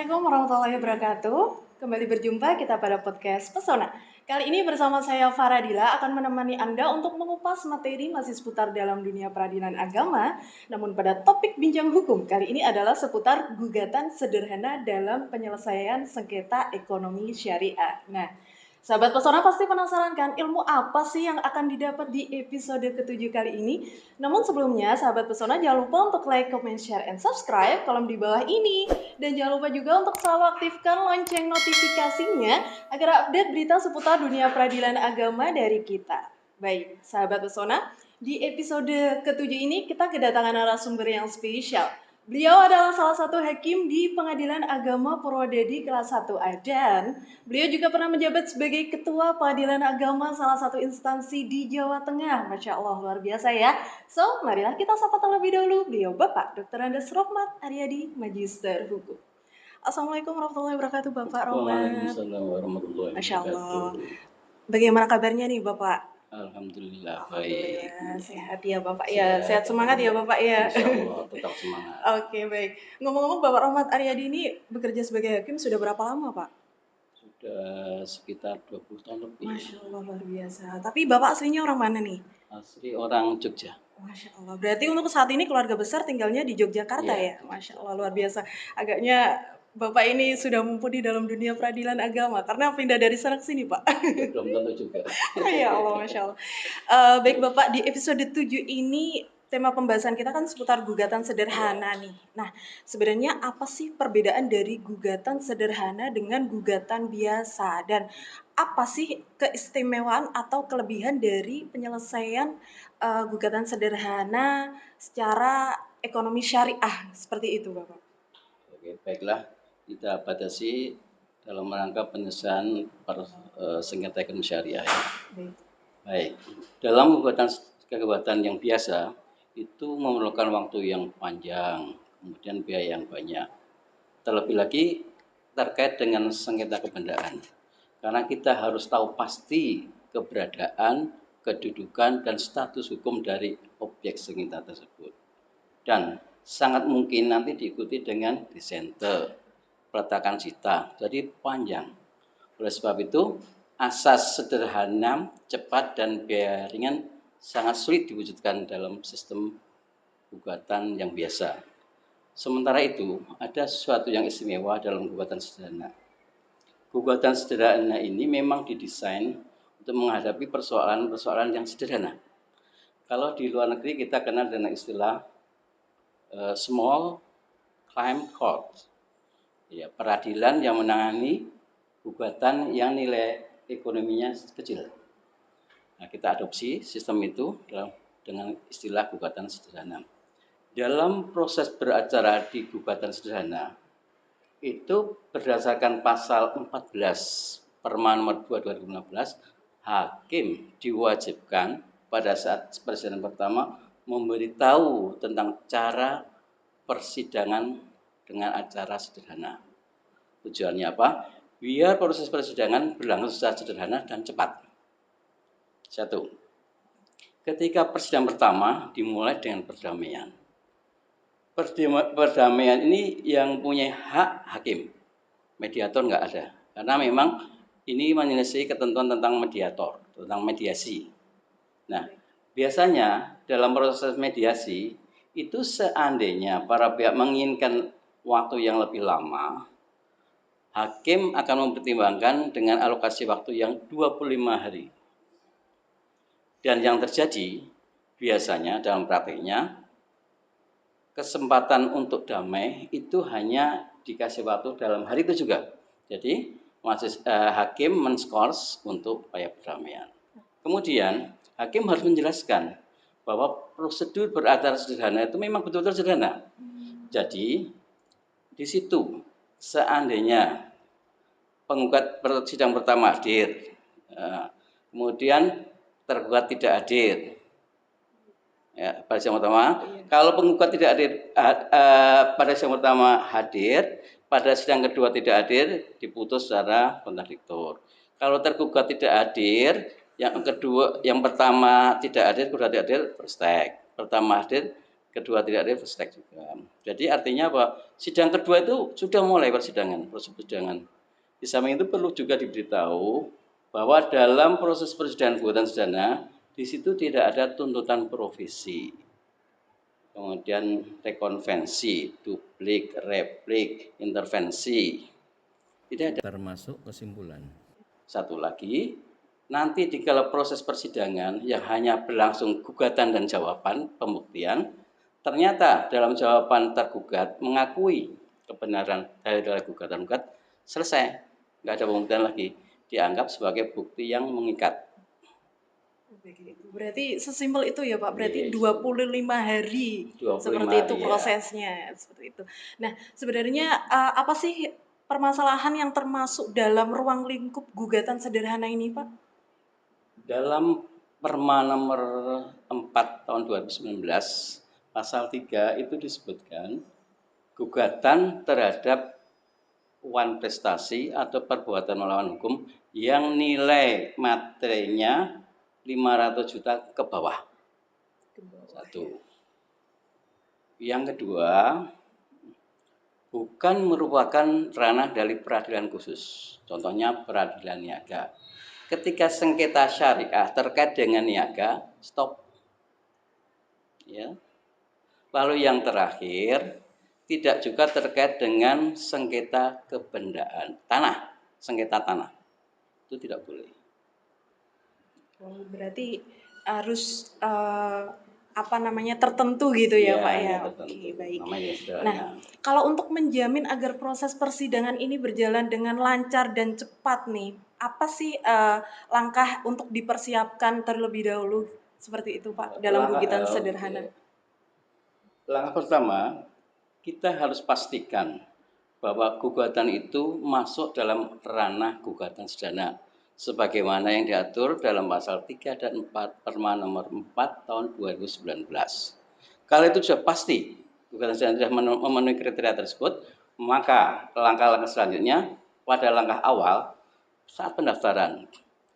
Assalamualaikum warahmatullahi wabarakatuh. Kembali berjumpa kita pada podcast Pesona. Kali ini bersama saya Faradila akan menemani Anda untuk mengupas materi masih seputar dalam dunia peradilan agama. Namun pada topik bincang hukum kali ini adalah seputar gugatan sederhana dalam penyelesaian sengketa ekonomi syariah. Nah, sahabat Pesona pasti penasaran kan ilmu apa sih yang akan didapat di episode ke-7 kali ini? Namun sebelumnya, sahabat Pesona jangan lupa untuk like, comment, share, and subscribe kolom di bawah ini. Dan jangan lupa juga untuk selalu aktifkan lonceng notifikasinya agar update berita seputar dunia peradilan agama dari kita. Baik, sahabat Pesona, di episode ke-7 ini kita kedatangan narasumber yang spesial. Beliau adalah salah satu hakim di Pengadilan Agama Purwodadi kelas 1A dan beliau juga pernah menjabat sebagai Ketua Pengadilan Agama salah satu instansi di Jawa Tengah. Masya Allah, luar biasa ya. So, marilah kita sapa terlebih dahulu beliau Bapak Dr. Andes Rohmat Aryadi, Magister Hukum. Assalamualaikum warahmatullahi wabarakatuh Bapak Rohmat. Waalaikumsalam warahmatullahi Masya Allah. wabarakatuh. Bagaimana kabarnya nih Bapak? Alhamdulillah baik. Alhamdulillah, sehat ya Bapak ya. Sehat semangat ya Bapak ya. Insya Allah tetap semangat. Oke, baik. Ngomong-ngomong Bapak Rohmat Aryadi ini bekerja sebagai hakim sudah berapa lama Pak? Sudah sekitar 20 tahun lebih. Masya Allah, luar biasa. Tapi Bapak aslinya orang mana nih? Asli orang Jogja. Masya Allah. Berarti untuk saat ini keluarga besar tinggalnya di Yogyakarta ya? Masya Allah, luar biasa. Agaknya Bapak ini sudah mumpuni dalam dunia peradilan agama karena pindah dari sana ke sini Pak. Belum tentu juga. Ya Allah, Masya Allah. Baik Bapak, di episode 7 ini tema pembahasan kita kan seputar gugatan sederhana nih. Nah, sebenarnya apa sih perbedaan dari gugatan sederhana dengan gugatan biasa? Dan apa sih keistimewaan atau kelebihan dari penyelesaian gugatan sederhana secara ekonomi syariah seperti itu Bapak? Oke, baiklah. Kita batasi dalam rangka penyelesaian sengketa ekonomi syariah. Baik. Dalam gugatan yang biasa itu memerlukan waktu yang panjang, kemudian biaya yang banyak. Terlebih lagi terkait dengan sengketa kebendaan. Karena kita harus tahu pasti keberadaan, kedudukan, dan status hukum dari objek sengketa tersebut. Dan sangat mungkin nanti diikuti dengan disenter, peletakan cita, jadi panjang. Oleh sebab itu, asas sederhana, cepat, dan biaya ringan sangat sulit diwujudkan dalam sistem gugatan yang biasa. Sementara itu, ada sesuatu yang istimewa dalam gugatan sederhana. Gugatan sederhana ini memang didesain untuk menghadapi persoalan-persoalan yang sederhana. Kalau di luar negeri kita kenal dengan istilah small claim court, ya, peradilan yang menangani gugatan yang nilai ekonominya kecil. Nah, kita adopsi sistem itu dengan istilah gugatan sederhana. Dalam proses beracara di gugatan sederhana, itu berdasarkan pasal 14 Perma nomor 2 2016, hakim diwajibkan pada saat persidangan pertama memberitahu tentang cara persidangan dengan acara sederhana. Tujuannya apa? Biar proses persidangan berlangsung secara sederhana dan cepat. 1. Ketika persidangan pertama dimulai dengan perdamaian. Perdamaian ini yang punya hak hakim. Mediator nggak ada. Karena memang ini menyelesaikan ketentuan tentang mediator, tentang mediasi. Nah, biasanya dalam proses mediasi itu seandainya para pihak menginginkan waktu yang lebih lama, hakim akan mempertimbangkan dengan alokasi waktu yang 25 hari. Dan yang terjadi biasanya dalam praktiknya, kesempatan untuk damai itu hanya dikasih waktu dalam hari itu juga. Jadi hakim men-skors untuk upaya perdamaian. Kemudian hakim harus menjelaskan bahwa prosedur beracara sederhana itu memang betul-betul sederhana. Jadi di situ seandainya penggugat sidang pertama hadir, kemudian tergugat tidak hadir, ya, pada sidang pertama. Kalau penggugat tidak hadir pada sidang pertama hadir, pada sidang kedua tidak hadir, diputus secara kontradiktor. Kalau tergugat tidak hadir, yang pertama tidak hadir, kedua tidak hadir, berstek. Pertama hadir, kedua tidak ada fast track juga. Jadi artinya apa? Sidang kedua itu sudah mulai persidangan, proses persidangan. Di samping itu perlu juga diberitahu bahwa dalam proses persidangan gugatan sedana di situ tidak ada tuntutan profesi, kemudian rekonvensi, duplik, replik, intervensi, tidak ada termasuk kesimpulan. Satu lagi, nanti di kala proses persidangan yang hanya berlangsung gugatan dan jawaban pembuktian, ternyata dalam jawaban tergugat mengakui kebenaran dari gugatan selesai, nggak ada pembuktian lagi, dianggap sebagai bukti yang mengikat. Berarti sesimpel itu ya Pak, berarti Yes. 25 hari 25 seperti itu hari, prosesnya, seperti itu. Nah, sebenarnya apa sih permasalahan yang termasuk dalam ruang lingkup gugatan sederhana ini Pak? Dalam Perma nomor 4 tahun 2019 pasal 3 itu disebutkan gugatan terhadap wan prestasi atau perbuatan melawan hukum yang nilai materinya 500 juta ke bawah. Satu. Yang kedua, bukan merupakan ranah dari peradilan khusus. Contohnya peradilan niaga. Ketika sengketa syariah terkait dengan niaga, stop. Ya. Lalu yang terakhir, tidak juga terkait dengan sengketa kebendaan tanah, sengketa tanah. Itu tidak boleh. Oh, berarti harus tertentu gitu ya Pak ya. Oke, baik. Nah, kalau untuk menjamin agar proses persidangan ini berjalan dengan lancar dan cepat nih, apa sih langkah untuk dipersiapkan terlebih dahulu seperti itu Pak dalam gugatan sederhana? Langkah pertama, kita harus pastikan bahwa gugatan itu masuk dalam ranah gugatan sedana sebagaimana yang diatur dalam pasal 3 dan 4 Perma nomor 4 tahun 2019. Kalau itu sudah pasti gugatan sedana sudah memenuhi kriteria tersebut, maka langkah-langkah selanjutnya pada langkah awal saat pendaftaran.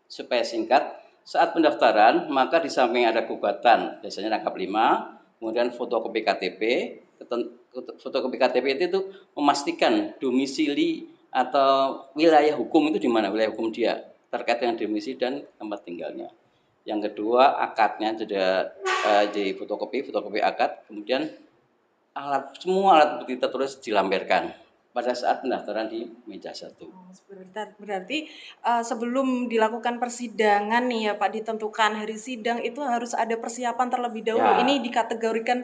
Supaya singkat, saat pendaftaran maka di samping ada gugatan, biasanya rangkap 5, kemudian fotokopi KTP. Fotokopi KTP itu memastikan domisili atau wilayah hukum itu di mana, wilayah hukum dia terkait dengan domisili dan tempat tinggalnya. Yang kedua, akadnya sudah di fotokopi akad, kemudian semua alat bukti tertulis dilampirkan pada saat pendaftaran di meja 1. Berarti sebelum dilakukan persidangan nih ya Pak, ditentukan hari sidang itu harus ada persiapan terlebih dahulu. Ya. Ini dikategorikan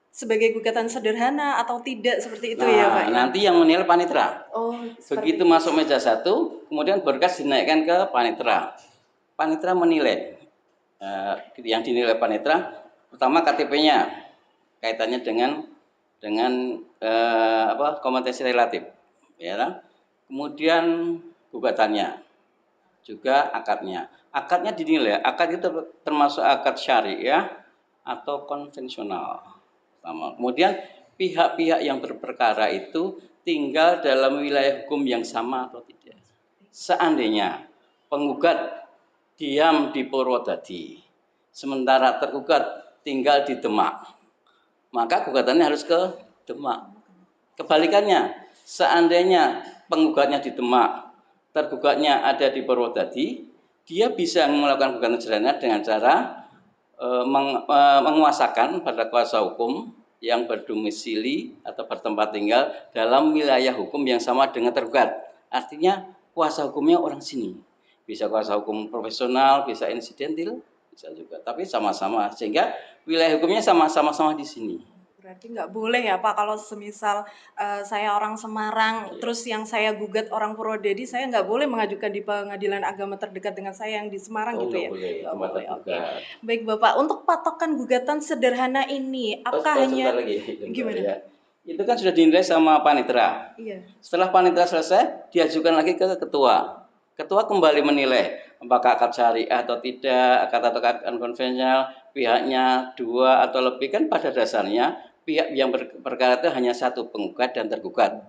sebagai gugatan sederhana atau tidak seperti itu ya Pak? Nanti yang menilai panitera. Oh, begitu masuk meja 1, kemudian berkas dinaikkan ke panitera. Panitera menilai. Yang dinilai panitera pertama KTP-nya, kaitannya dengan kompetensi relatif, ya. Kemudian gugatannya, juga akadnya. Akadnya dinilai, akad itu termasuk akad syariah atau konvensional. Kemudian pihak-pihak yang berperkara itu tinggal dalam wilayah hukum yang sama atau tidak. Seandainya penggugat diam di Purwodadi, sementara tergugat tinggal di Demak, maka gugatannya harus ke Demak. Kebalikannya, seandainya penggugatnya di Demak, tergugatnya ada di Purwodadi, dia bisa melakukan gugatan sederhana dengan cara menguasakan pada kuasa hukum yang berdomisili atau bertempat tinggal dalam wilayah hukum yang sama dengan tergugat. Artinya kuasa hukumnya orang sini. Bisa kuasa hukum profesional, bisa insidentil, bisa juga. Tapi sama-sama, sehingga wilayah hukumnya sama-sama di sini. Berarti nggak boleh ya Pak, kalau semisal saya orang Semarang, terus yang saya gugat orang Purwodadi, saya nggak boleh mengajukan di pengadilan agama terdekat dengan saya yang di Semarang gitu ya? Nggak boleh. Oke. Baik Bapak, untuk patokan gugatan sederhana ini, apakah hanya gimana? Ya. Itu kan sudah dinilai sama panitera. Iya. Setelah panitera selesai, diajukan lagi ke ketua. Ketua kembali menilai apakah akad syariah atau tidak, akad atau akad konvensional, pihaknya 2 atau lebih. Kan pada dasarnya pihak yang berperkara itu hanya satu, penggugat dan tergugat,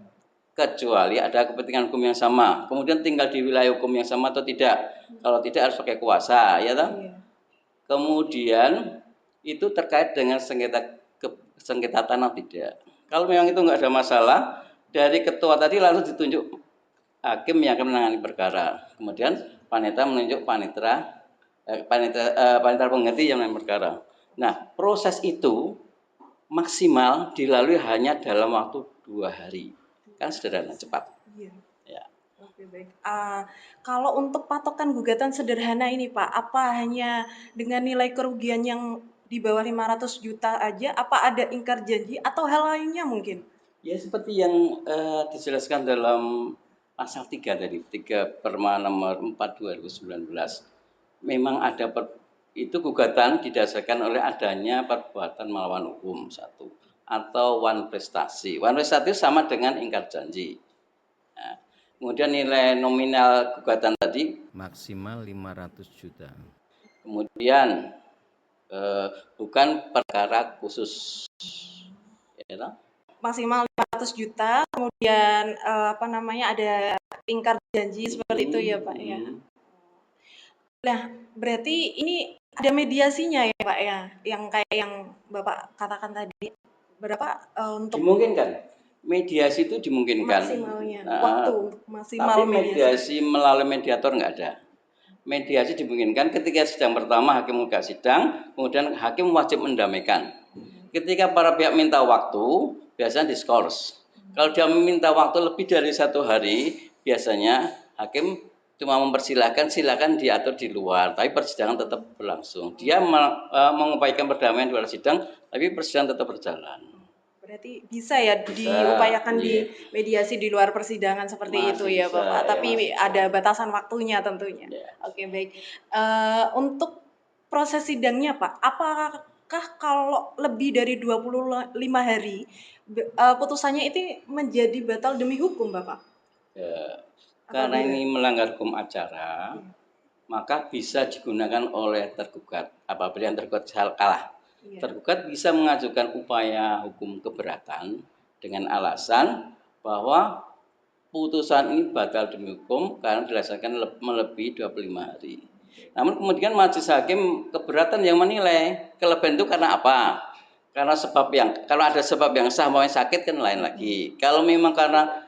kecuali ada kepentingan hukum yang sama, kemudian tinggal di wilayah hukum yang sama atau tidak. Kalau tidak harus pakai kuasa, ya toh? Iya. Kemudian itu terkait dengan sengketa tanah tidak. Kalau memang itu nggak ada masalah, dari ketua tadi langsung ditunjuk hakim yang akan menangani perkara. Kemudian panitia menunjuk panitera pengganti yang menangani perkara. Nah, proses itu maksimal dilalui hanya dalam waktu 2 hari. Kan sederhana, cepat. Iya. Ya. Oke, baik. Kalau untuk patokan gugatan sederhana ini, Pak, apa hanya dengan nilai kerugian yang di bawah 500 juta aja? Apa ada ingkar janji atau hal lainnya mungkin? Ya seperti yang dijelaskan dalam pasal 3 tadi, 3 Perma nomor 4 2019. Memang ada itu gugatan didasarkan oleh adanya perbuatan melawan hukum satu atau wan prestasi. Wan prestasi sama dengan ingkar janji. Nah, kemudian nilai nominal gugatan tadi maksimal 500 juta. Kemudian bukan perkara khusus. Ya, Maksimal 500 juta, kemudian ada ingkar janji seperti itu ya, Pak ya. Nah, berarti ini ada mediasinya ya, Pak ya, yang kayak yang Bapak katakan tadi. Berapa untuk dimungkinkan mediasi itu dimungkinkan maksimalnya waktu maksimal tapi mediasi melalui mediator nggak ada. Mediasi dimungkinkan ketika sidang pertama hakim buka sidang, kemudian hakim wajib mendamaikan. Ketika para pihak minta waktu, biasanya diskors. Kalau dia meminta waktu lebih dari 1 hari, biasanya hakim cuma mempersilahkan, silakan diatur di luar, tapi persidangan tetap berlangsung. Dia mengupayakan perdamaian di luar sidang, tapi persidangan tetap berjalan. Berarti bisa ya diupayakan di mediasi di luar persidangan seperti itu ya Bapak, tapi ada batasan waktunya tentunya. Oke, baik. Untuk proses sidangnya Pak, apakah kalau lebih dari 25 hari putusannya itu menjadi batal demi hukum Bapak? Karena ini melanggar hukum acara, maka bisa digunakan oleh tergugat apabila yang tergugat kalah. Tergugat bisa mengajukan upaya hukum keberatan dengan alasan bahwa putusan ini batal demi hukum karena dilaksanakan melebihi 25 hari. Namun kemudian majelis hakim keberatan yang menilai kelebihan itu karena apa? Karena kalau ada sebab yang sah mau sakit kan lain lagi. Kalau memang karena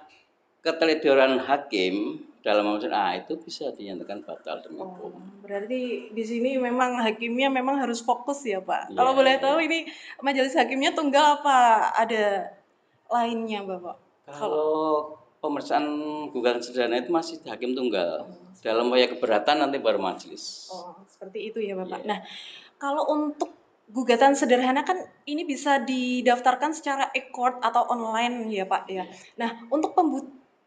keteledoran hakim dalam memutuskan itu bisa dinyatakan batal demi hukum. Berarti di sini memang hakimnya memang harus fokus ya Pak. Kalau boleh tahu ini majelis hakimnya tunggal apa ada lainnya Bapak? Kalau pemeriksaan gugatan sederhana itu masih hakim tunggal. Dalam upaya keberatan nanti baru majelis. Seperti itu ya Bapak. Nah, kalau untuk gugatan sederhana kan ini bisa didaftarkan secara e-court atau online ya Pak ya. Nah, untuk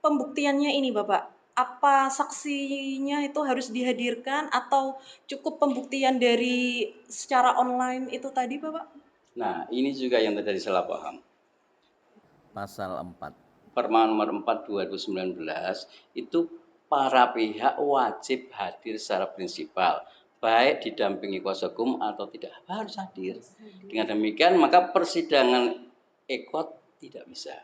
pembuktiannya ini Bapak, apa saksinya itu harus dihadirkan atau cukup pembuktian dari secara online itu tadi Bapak? Nah, ini juga yang terjadi salah paham. Pasal 4 Perma nomor 4 2019 itu para pihak wajib hadir secara prinsipal, baik didampingi kuasa hukum atau tidak, harus hadir. Dengan demikian maka persidangan ekot tidak bisa.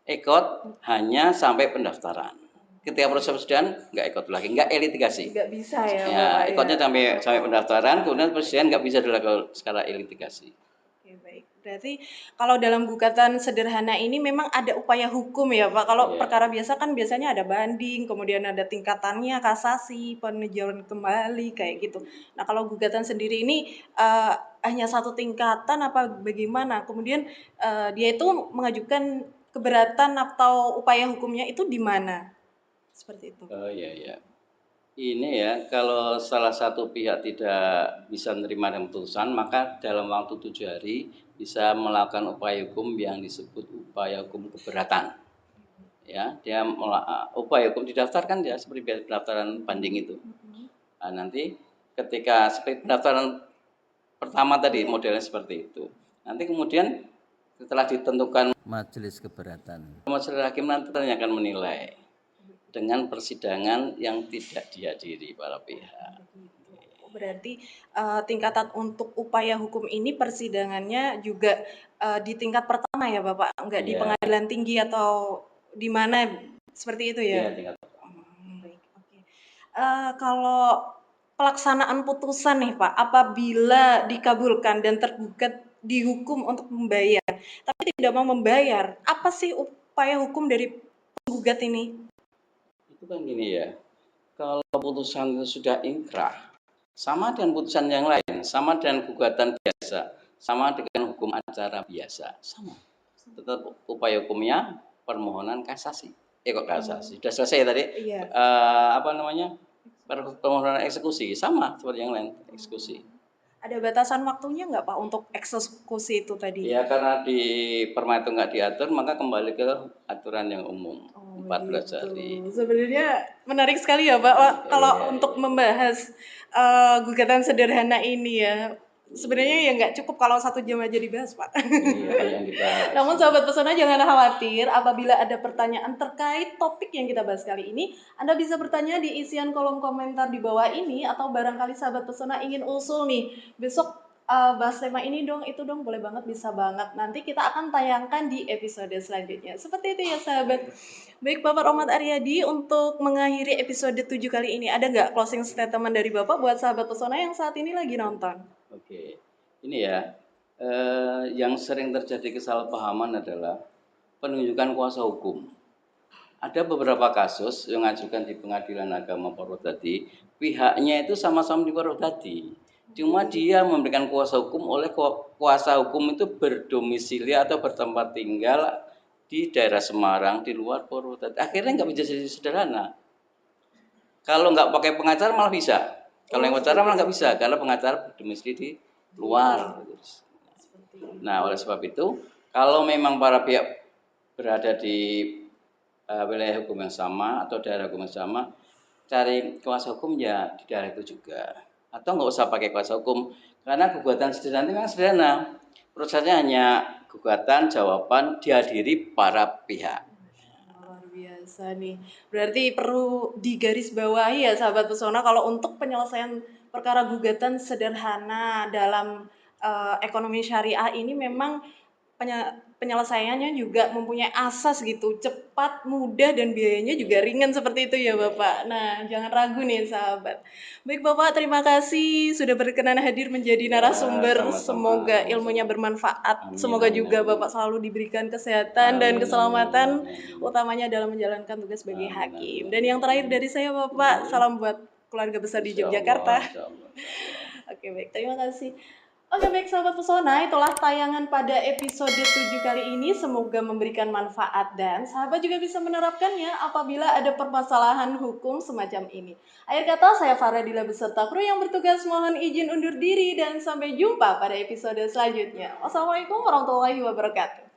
Ekot hanya sampai pendaftaran. Ketika proses persidangan nggak ekot lagi, nggak litigasi. Nggak bisa ya. Ekotnya sampai pendaftaran, kemudian persidangan nggak bisa dilakukan secara litigasi. Oke, baik. Berarti kalau dalam gugatan sederhana ini memang ada upaya hukum ya Pak. Kalau perkara biasa kan biasanya ada banding, kemudian ada tingkatannya, kasasi, peninjauan kembali kayak gitu. Nah kalau gugatan sendiri ini hanya satu tingkatan apa bagaimana? Kemudian dia itu mengajukan keberatan atau upaya hukumnya itu di mana? Seperti itu. Oh iya. Ini ya, kalau salah satu pihak tidak bisa menerima keputusan, maka dalam waktu 7 hari bisa melakukan upaya hukum yang disebut upaya hukum keberatan. Ya, dia upaya hukum didaftarkan ya seperti pendaftaran banding itu. Nah, nanti ketika seperti pendaftaran pertama tadi modelnya seperti itu. Nanti kemudian setelah ditentukan majelis keberatan, majelis hakim nanti akan menilai dengan persidangan yang tidak dihadiri para pihak. Berarti tingkatan untuk upaya hukum ini persidangannya juga di tingkat pertama ya Bapak, enggak di pengadilan tinggi atau di mana seperti itu ya? Iya, tingkat pertama. Baik, oke. Kalau pelaksanaan putusan nih Pak, apabila dikabulkan dan tergugat dihukum untuk membayar, tapi tidak mau membayar. Apa sih upaya hukum dari penggugat ini? Itu kan gini ya, kalau putusan itu sudah inkrah, sama dengan putusan yang lain, sama dengan gugatan biasa, sama dengan hukum acara biasa, sama. Tetap upaya hukumnya permohonan kasasi. Kok kasasi? Sudah selesai tadi. Iya. Apa namanya? Permohonan eksekusi sama seperti yang lain, eksekusi. Ada batasan waktunya nggak Pak untuk eksekusi itu tadi? Ya karena di perma itu nggak diatur, maka kembali ke aturan yang umum. 14 gitu. hari. Sebenarnya menarik sekali ya Pak, kalau untuk membahas gugatan sederhana ini ya. Sebenarnya ya nggak cukup kalau 1 jam aja dibahas Pak. Iya, yang dibahas. Namun sahabat pesona jangan khawatir, apabila ada pertanyaan terkait topik yang kita bahas kali ini, Anda bisa bertanya di isian kolom komentar di bawah ini, atau barangkali sahabat pesona ingin usul nih, besok bahas tema ini dong, itu dong, boleh banget, bisa banget. Nanti kita akan tayangkan di episode selanjutnya. Seperti itu ya sahabat. Baik Bapak Rohmat Aryadi, untuk mengakhiri episode 7 kali ini, ada nggak closing statement dari Bapak buat sahabat pesona yang saat ini lagi nonton? Oke, ini ya, yang sering terjadi kesalahpahaman adalah penunjukan kuasa hukum. Ada beberapa kasus yang mengajukan di Pengadilan Agama Purwodadi, pihaknya itu sama-sama di Purwodadi. Cuma dia memberikan kuasa hukum, oleh kuasa hukum itu berdomisili atau bertempat tinggal di daerah Semarang, di luar Purwodadi. Akhirnya nggak bisa jadi sederhana. Kalau nggak pakai pengacara malah bisa. Kalau yang pengacara malah nggak bisa, karena pengacara berdomisili di luar. Nah, oleh sebab itu, kalau memang para pihak berada di wilayah hukum yang sama atau daerah hukum yang sama, cari kuasa hukum ya di daerah itu juga. Atau nggak usah pakai kuasa hukum, karena gugatan sederhana itu memang sederhana. Prosesnya hanya gugatan, jawaban, dihadiri para pihak. Luar biasa nih. Berarti perlu digarisbawahi ya sahabat pesona, kalau untuk penyelesaian perkara gugatan sederhana dalam ekonomi syariah ini memang penyelesaiannya juga mempunyai asas gitu, cepat, mudah, dan biayanya juga ringan seperti itu ya Bapak. Nah, jangan ragu nih sahabat. Baik Bapak, terima kasih sudah berkenan hadir menjadi narasumber. Sama-sama. Semoga ilmunya bermanfaat. Amin, Semoga amin, juga amin. Bapak selalu diberikan kesehatan dan Amin, keselamatan, amin. utamanya dalam menjalankan tugas sebagai Amin, hakim. amin, Dan yang terakhir dari saya Bapak, salam buat keluarga besar di Yogyakarta. Insya Allah. Oke, baik, terima kasih. Oke, baik sahabat pesona, itulah tayangan pada episode 7 kali ini. Semoga memberikan manfaat dan sahabat juga bisa menerapkannya apabila ada permasalahan hukum semacam ini. Akhir kata, saya Faradila beserta kru yang bertugas mohon izin undur diri dan sampai jumpa pada episode selanjutnya. Wassalamualaikum warahmatullahi wabarakatuh.